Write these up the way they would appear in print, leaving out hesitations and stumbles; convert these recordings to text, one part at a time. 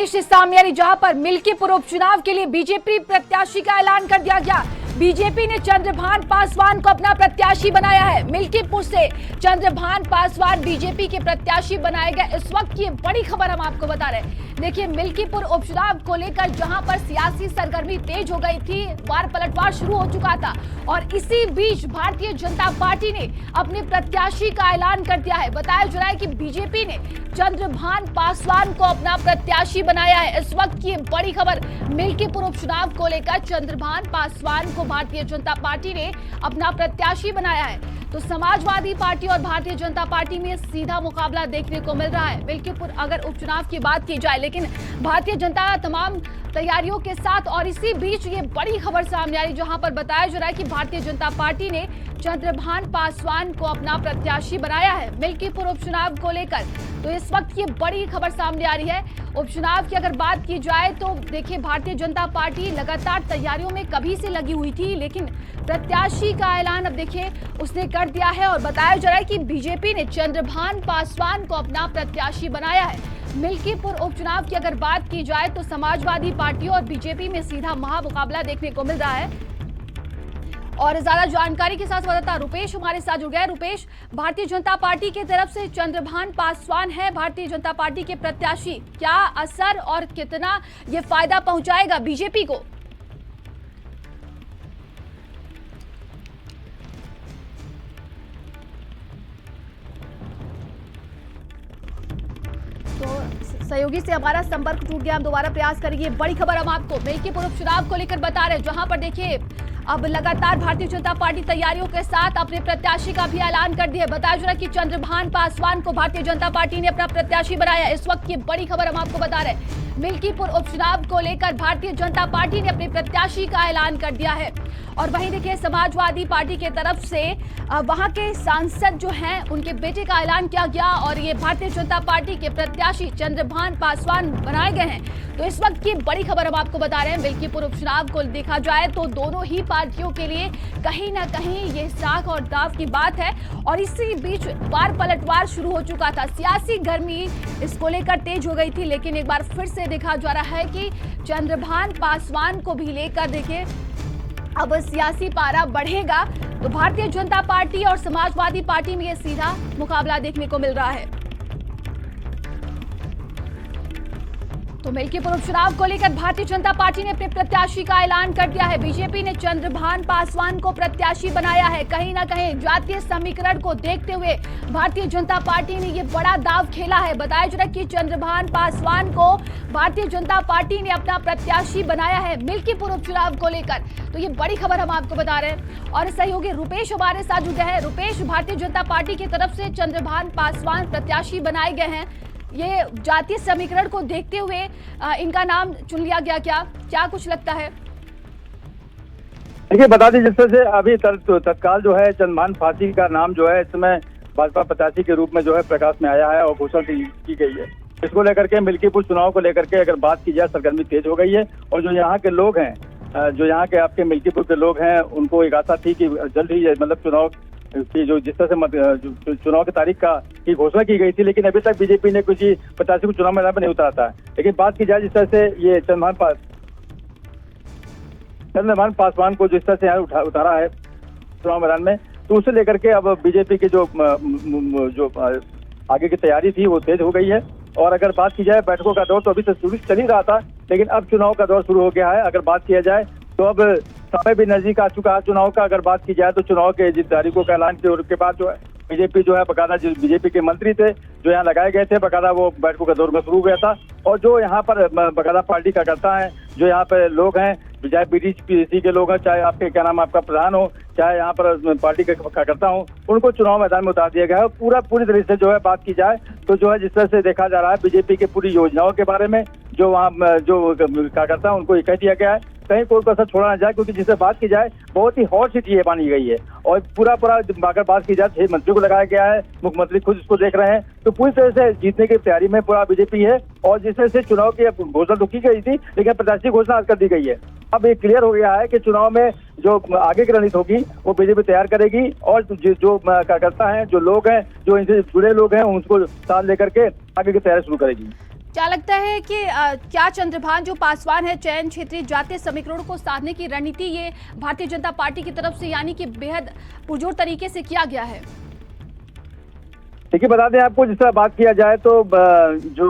सामयारी जहां पर मिल्कीपुर उपचुनाव के लिए बीजेपी प्रत्याशी का ऐलान कर दिया गया। बीजेपी ने चंद्रभान पासवान को अपना प्रत्याशी बनाया है। मिल्कीपुर से चंद्रभान पासवान बीजेपी के प्रत्याशी बनाए गए। इस वक्त की बड़ी खबर हम आपको बता रहे हैं। देखिए, मिल्कीपुर उपचुनाव को लेकर जहां पर सियासी सरगर्मी तेज हो गई थी, वार पलटवार शुरू हो चुका था और इसी बीच भारतीय जनता पार्टी ने अपने प्रत्याशी का ऐलान कर दिया है। बताया जा रहा है कि बीजेपी ने चंद्रभान पासवान को अपना प्रत्याशी बनाया है। इस वक्त की बड़ी खबर, मिल्कीपुर उपचुनाव को लेकर चंद्रभान पासवान को भारतीय जनता पार्टी ने अपना प्रत्याशी बनाया है। तो समाजवादी पार्टी और भारतीय जनता पार्टी में सीधा मुकाबला देखने को मिल रहा है। मिल्कीपुर अगर उपचुनाव की बात की जाए, लेकिन भारतीय जनता तमाम तैयारियों के साथ, और इसी बीच ये बड़ी खबर सामने आ रही जहां पर बताया जा रहा है कि भारतीय जनता पार्टी ने चंद्रभान पासवान को अपना प्रत्याशी बनाया है मिल्कीपुर उपचुनाव को लेकर। तो इस वक्त ये बड़ी खबर सामने आ रही है। उपचुनाव की अगर बात की जाए तो देखिए, भारतीय जनता पार्टी लगातार तैयारियों में कभी से लगी हुई थी, लेकिन प्रत्याशी का ऐलान अब देखिए उसने कर दिया है और बताया जा रहा है कि बीजेपी ने चंद्रभान पासवान को अपना प्रत्याशी बनाया है। मिल्कीपुर उपचुनाव की अगर बात की जाए तो समाजवादी पार्टी और बीजेपी में सीधा महामुकाबला देखने को मिल रहा है। और ज्यादा जानकारी के साथ संवाददाता रुपेश हमारे साथ जुड़ गए। रुपेश, भारतीय जनता पार्टी की तरफ से चंद्रभान पासवान है भारतीय जनता पार्टी के प्रत्याशी, क्या असर और कितना ये फायदा पहुंचाएगा बीजेपी को? तो सहयोगी से हमारा संपर्क टूट गया, हम दोबारा प्रयास करेंगे। बड़ी खबर हम आपको मिल्कीपुर उपचुनाव को लेकर बता रहे हैं, जहां पर देखिए अब लगातार भारतीय जनता पार्टी तैयारियों के साथ अपने प्रत्याशी का भी ऐलान कर दिया है। बताया जा रहा है कि चंद्रभान पासवान को भारतीय जनता पार्टी ने अपना प्रत्याशी बनाया। इस वक्त की बड़ी खबर हम आपको बता रहे हैं। मिल्कीपुर उपचुनाव को लेकर भारतीय जनता पार्टी ने अपने प्रत्याशी का ऐलान कर दिया है। और वहीं देखिए, समाजवादी पार्टी के तरफ से वहां के सांसद जो हैं उनके बेटे का ऐलान किया गया और ये भारतीय जनता पार्टी के प्रत्याशी चंद्रभान पासवान बनाए गए हैं। तो इस वक्त की बड़ी खबर हम आपको बता रहे हैं। मिल्कीपुर उपचुनाव को देखा जाए तो दोनों ही पार्टियों के लिए कहीं ना कहीं ये साख और दाव की बात है और इसी बीच वार पलटवार शुरू हो चुका था। सियासी गर्मी इसको लेकर तेज हो गई थी, लेकिन एक बार फिर से देखा जा रहा है कि चंद्रभान पासवान को भी लेकर देखिए अब सियासी पारा बढ़ेगा। तो भारतीय जनता पार्टी और समाजवादी पार्टी में ये सीधा मुकाबला देखने को मिल रहा है। तो मिल्कीपुर उपचुनाव को लेकर भारतीय जनता पार्टी ने अपने प्रत्याशी का ऐलान कर दिया है। बीजेपी ने चंद्रभान पासवान को प्रत्याशी बनाया है। कहीं ना कहीं जातीय समीकरण को देखते हुए भारतीय जनता पार्टी ने ये बड़ा दाव खेला है। बताया जा रहा है कि चंद्रभान पासवान को भारतीय जनता पार्टी ने अपना प्रत्याशी बनाया है मिल्कीपुर उपचुनाव को लेकर। तो ये बड़ी खबर हम आपको बता रहे हैं और सहयोगी रुपेश हमारे साथ जुड़ गए हैं। रुपेश, भारतीय जनता पार्टी की तरफ से चंद्रभान पासवान प्रत्याशी बनाए गए हैं, ये जातीय समीकरण को देखते हुए इनका नाम चुन लिया गया, क्या कुछ लगता है? देखिए, बता दें जिस तरह से अभी तत्काल जो है चंद्रभान पासवान का नाम जो है इस समय भाजपा प्रत्याशी के रूप में जो है प्रकाश में आया है और घोषणा की गई है। इसको लेकर के मिल्कीपुर चुनाव को लेकर के अगर बात की जाए, सरगर्मी तेज हो गई है और जो यहाँ के लोग हैं, जो यहाँ के आपके मिल्कीपुर के लोग हैं, उनको एक आशा थी कि जल्द ही मतलब चुनाव की जो जिस तरह से चुनाव की तारीख की घोषणा की गई थी, लेकिन अभी तक बीजेपी ने किसी प्रत्याशी को चुनाव मैदान में नहीं उतारा था। लेकिन बात की जाए जिस तरह से ये चंद्रभान पासवान को जिस तरह से यहाँ उतारा है चुनाव मैदान में, तो उसे लेकर के अब बीजेपी की जो आगे की तैयारी थी वो तेज हो गई है। और अगर बात की जाए बैठकों का दौर तो अभी तक शुरू चल ही रहा था, लेकिन अब चुनाव का दौर शुरू हो गया है। अगर बात किया जाए तो अब समय भी नजदीक आ चुका है चुनाव का। अगर बात की जाए तो चुनाव के जिस तारीखों का ऐलान किया उसके बाद जो है बीजेपी जो है बकायदा जो बीजेपी के मंत्री थे जो यहाँ लगाए गए थे, बकायदा वो बैठकों का दौर में शुरू हो गया था। और जो यहाँ पर बकायदा पार्टी का करता है, जो यहाँ पे लोग हैं, चाहे बीडीसी के लोग हैं, चाहे आपके क्या नाम आपका प्रधान हो, चाहे यहाँ पर पार्टी का करता हूँ, उनको चुनाव मैदान में उतार दिया गया है। पूरी तरह से जो है बात की जाए तो जो है जिस तरह से देखा जा रहा है बीजेपी की पूरी योजनाओं के बारे में जो वहाँ जो कार्यकर्ता है उनको ये कह दिया गया है कहीं कोई कसर छोड़ा ना जाए, क्योंकि जिससे बात की जाए बहुत ही हॉट सीट ये मानी गई है। और पूरा अगर बात की जाए 6 मंत्री को लगाया गया है, मुख्यमंत्री खुद इसको देख रहे हैं। तो पूरी तरह से जीतने की तैयारी में पूरा बीजेपी है। और जिस तरह से चुनाव की घोषणा तो की गई थी, लेकिन प्रत्याशी घोषणा आज कर दी गई है। अब ये क्लियर हो गया है कि चुनाव में जो आगे की रणनीति होगी वो बीजेपी तैयार करेगी और जो कार्यकर्ता हैं, जो लोग हैं, जो इनसे जुड़े लोग हैं, उनको साथ लेकर के आगे की तैयारी शुरू करेगी। क्या लगता है कि क्या चंद्रभान जो पासवान है चयन क्षेत्रीय जातीय समीकरणों को साधने की रणनीति ये भारतीय जनता पार्टी की तरफ से यानी कि बेहद पुरजोर तरीके से किया गया है? देखिए, बता दें आपको, जिस तरह बात किया जाए तो जो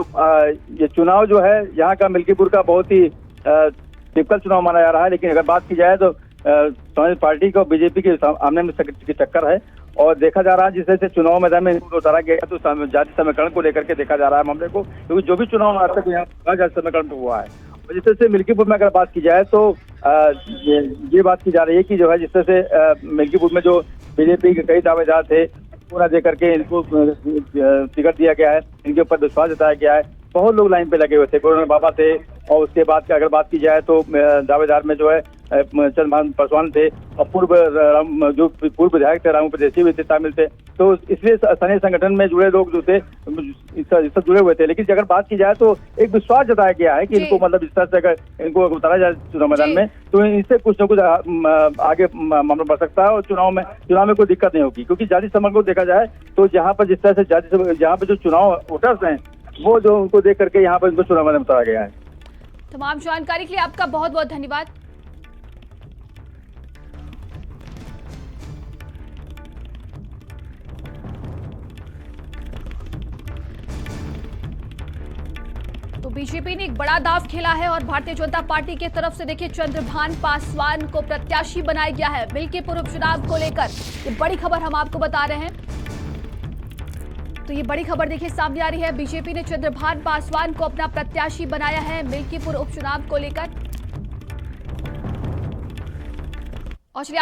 ये चुनाव जो है यहाँ का मिल्कीपुर का बहुत ही टिपिकल चुनाव माना जा रहा है। लेकिन अगर बात की जाए तो समाजवादी पार्टी को बीजेपी के आमने में की टक्कर है और देखा जा रहा है जिस तरह से चुनाव मैदान में इनको उतारा गया तो जाति समीकरण को लेकर के देखा जा रहा है मामले को, क्योंकि जो भी चुनाव आज तक यहाँ जाति समीकरण पे हुआ है। और जिस तरह से मिल्कीपुर में अगर बात की जाए तो ये बात की जा रही है कि जो है जिस तरह से मिल्कीपुर में जो बीजेपी के कई दावेदार थे पूरा दे करके इनको टिकट दिया गया है, इनके ऊपर विश्वास जताया गया है। बहुत लोग लाइन पे लगे हुए थे, कोरोना बाबा थे और उसके बाद की अगर बात की जाए तो दावेदार में जो है चंद्रभान पासवान थे और पूर्व विधायक थे, रामू प्रदेशी भी थे, शामिल थे। तो इसलिए स्थानीय संगठन में जुड़े लोग जो थे इससे जुड़े हुए थे। लेकिन अगर बात की जाए तो एक विश्वास जताया गया है कि इनको मतलब इस तरह से अगर इनको उतारा जाए चुनाव मैदान में तो इनसे कुछ न कुछ आगे मामला बढ़ सकता है और चुनाव में कोई दिक्कत नहीं होगी। क्योंकि जाति समीकरण को देखा जाए तो जहाँ पर जिस तरह से जहाँ पर जो चुनाव वोटर्स हैं वो जो उनको देख करके यहाँ पर इनको चुनाव मैदान में उतारा गया है। तमाम जानकारी के लिए आपका बहुत बहुत धन्यवाद। तो बीजेपी ने एक बड़ा दांव खेला है और भारतीय जनता पार्टी की तरफ से देखिए चंद्रभान पासवान को प्रत्याशी बनाया गया है मिल्कीपुर उपचुनाव को लेकर। ये बड़ी खबर हम आपको बता रहे हैं। तो ये बड़ी खबर देखिए सामने आ रही है, बीजेपी ने चंद्रभान पासवान को अपना प्रत्याशी बनाया है मिल्कीपुर उपचुनाव को लेकर। और चलिए